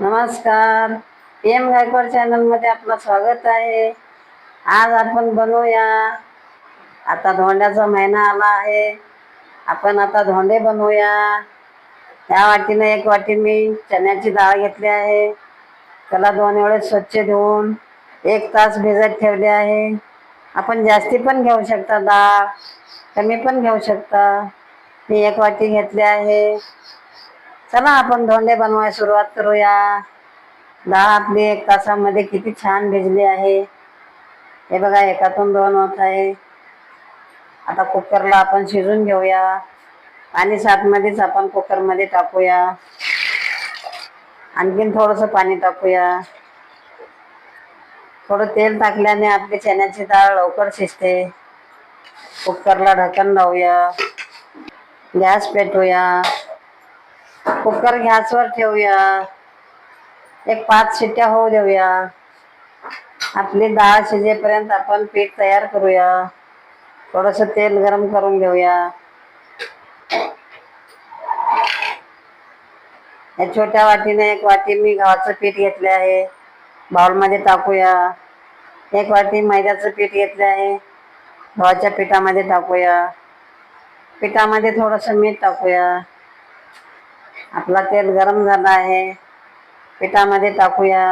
नमस्कार. PM Gaikwad channel मध्ये आपलं स्वागत आहे. आज आपण बनवूया, आता धोंड्याचा महिना आला आहे, आपण आता धोंडे बनवूया. या वाटीने 1 वाटी मी चण्याची डाळ घेतली आहे. त्याला 2 वेळेस स्वच्छ धुवून 1 तास भिजत ठेवले आहे. आपण जास्ती पण घेऊ शकता, डाळ कमी पण घेऊ शकता. मी 1 वाटी घेतली आहे. चला आपण धोंडे बनवायला सुरुवात करूया. डाळ आपली 1 तासामध्ये किती छान भिजली आहे. हे बघा, एकातून 2 होत आहे. आता कुकरला आपण शिजून घेऊया. पाणी सातमध्येच आपण कुकरमध्ये टाकूया. आणखीन थोडंसं पाणी टाकूया. थोडं तेल टाकल्याने आपली चण्याची डाळ लवकर शिजते. कुकरला ढक्कन लावूया. गॅस पेटवूया. कुकर गॅसवर ठेवूया. 5 शिट्ट्या होऊ देऊया. आपली डाळ शिजेपर्यंत आपण पीठ तयार करूया. थोडंसं तेल गरम करून घेऊया. या छोट्या वाटीने 1 वाटी मी गव्हाचं पीठ घेतले आहे. बाउलमध्ये टाकूया. 1 वाटी मैद्याचं पीठ घेतले आहे. गव्हाच्या पिठामध्ये टाकूया. पिठामध्ये थोडंसं मीठ टाकूया. आपला तेल गरम झाला आहे. पिठामध्ये टाकूया.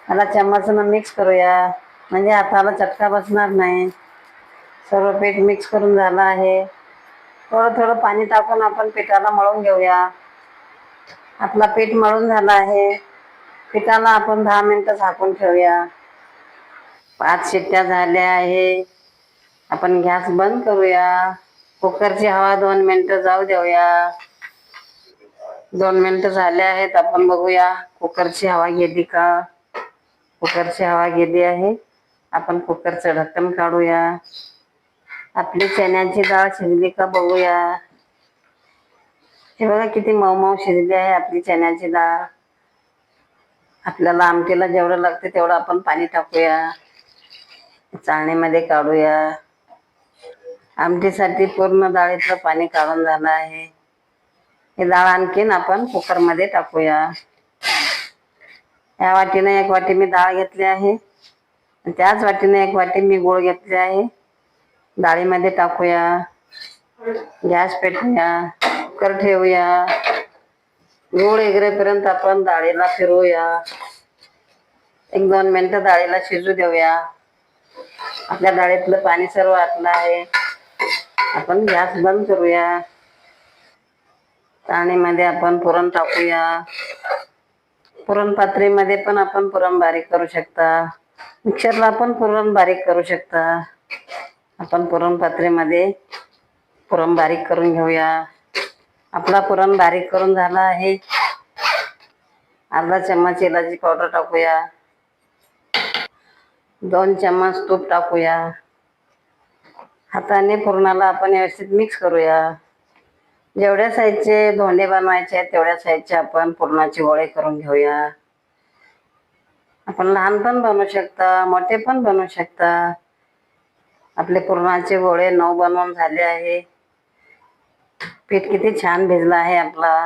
त्याला चम्मचनं मिक्स करूया, म्हणजे हाताला चटका बसणार नाही. सर्व पीठ मिक्स करून झालं आहे. थोडं थोडं पाणी टाकून आपण पिठाला मळून घेऊया. आपला पीठ मळून झाला आहे. पिठाला आपण 10 मिनिटं झाकून ठेवूया. 5 शिट्ट्या झाल्या आहे. आपण गॅस बंद करूया. कुकरची हवा 2 मिनिटं जाऊ देऊया. 2 मिनिटं झाले आहेत. आपण बघूया कुकरची हवा गेली का. कुकरची हवा गेली आहे. आपण कुकरचं ढक्कन काढूया. आपली चण्याची डाळ शिजली का बघूया. हे बघा, किती मऊ मऊ शिजली आहे आपली चण्याची डाळ. आपल्याला आमटीला जेवढं लागते तेवढं आपण पाणी टाकूया. चाळणीमध्ये काढूया. आमटीसाठी पूर्ण डाळीतलं पाणी काढून झालं आहे. ही डाळ आणखीन आपण कुकरमध्ये टाकूया. या वाटीने 1 वाटी मी डाळ घेतली आहे. त्याच वाटीने 1 वाटी मी गूळ घेतले आहे. डाळीमध्ये टाकूया. गॅस पेटवूया. कुकर ठेवूया. गूळ एगरेपर्यंत आपण डाळीला फिरवूया. 1-2 मिनिटं डाळीला शिजू देऊया. आपल्या डाळीतलं पाणी सर्व आटलं आहे. आपण गॅस बंद करूया. चाळणीमध्ये आपण पुरण टाकूया. पुरण पात्रीमध्ये पण आपण पुरण बारीक करू शकता. मिक्सरला पण पुरण बारीक करू शकता. आपण पुरण पात्रीमध्ये पुरण बारीक करून घेऊया. आपला पुरण बारीक करून झाला आहे. अर्धा चम्मच इलायची पावडर टाकूया. 2 चम्मच तूप टाकूया. हाताने पुरणाला आपण व्यवस्थित मिक्स करूया. जेवढ्या साईजचे धोंडे बनवायचे आहेत तेवढ्या साईजचे आपण पुरणाचे गोळे करून घेऊया. आपण लहान पण बनवू शकता, मोठे पण बनवू शकता. आपले पुरणाचे गोळे 9 बनवून झाले आहे. पीठ किती छान भिजलं आहे आपला.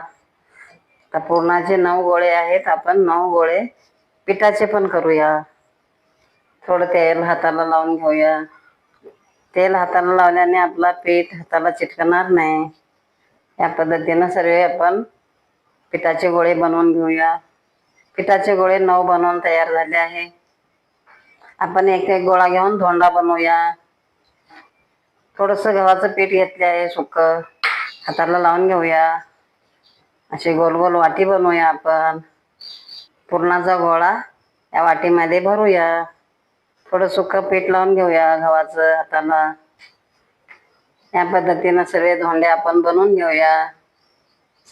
तर पुरणाचे 9 गोळे आहेत. आपण 9 गोळे पिठाचे पण करूया. थोडं तेल हाताला लावून घेऊया. तेल हाताला लावल्याने आपला पीठ हाताला चिटकणार नाही. या पद्धतीनं सर्व आपण पिठाचे गोळे बनवून घेऊया. पिठाचे गोळे 9 बनवून तयार झाले आहे. आपण एक एक गोळा घेऊन धोंडा बनवूया. थोडंसं गव्हाचं पीठ घेतले आहे सुकं, हाताला लावून घेऊया. अशी गोल गोल वाटी बनवूया आपण. पुरणाचा गोळा या वाटीमध्ये भरूया. थोडं सुकं पीठ लावून घेऊया गव्हाचं हाताला. या पद्धतीनं सर्व धोंडे आपण बनवून घेऊया.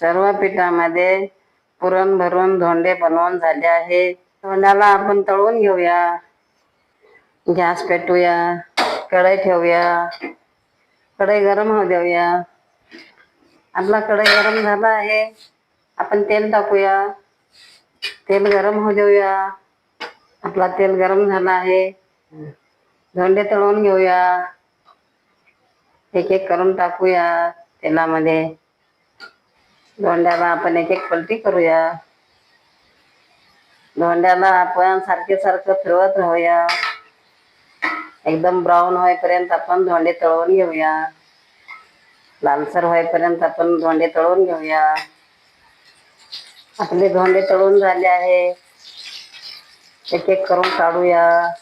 सर्व पिठामध्ये पुरण भरून धोंडे बनवून झाले आहे. धोंड्याला आपण तळून घेऊया. गॅस पेटवूया. कढई ठेवूया. कढई गरम होऊ देऊया. आपला कढई गरम झाला आहे. आपण तेल टाकूया. तेल गरम होऊ देऊया. आपला तेल गरम झाला आहे. धोंडे तळून घेऊया. एक एक करून टाकूया तेलामध्ये. धोंड्याला आपण एक एक पलटी करूया. धोंड्याला आपण सारखं फिरवत राहूया. एकदम ब्राऊन होईपर्यंत आपण धोंडे तळून घेऊया. लालसर होईपर्यंत आपण धोंडे तळून घेऊया. आपले धोंडे तळून झाले आहे. एक एक करून काढूया.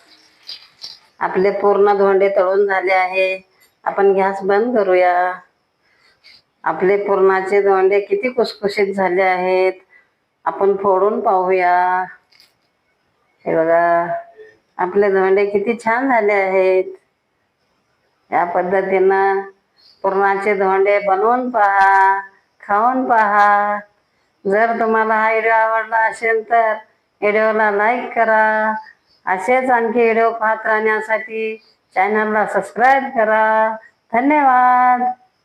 आपले पूर्ण धोंडे तळून झाले आहे. आपण गॅस बंद करूया. आपले पुरणाचे धोंडे किती खुसखुशीत झाले आहेत. आपण फोडून पाहूया. हे बघा, आपले धोंडे किती छान झाले आहेत. या पद्धतीनं पुरणाचे धोंडे बनवून पहा, खाऊन पहा. जर तुम्हाला हा व्हिडिओ आवडला असेल तर व्हिडिओला लाईक करा. असेच आणखी व्हिडिओ पाहत राहण्यासाठी चॅनलला सबस्क्राईब करा. धन्यवाद.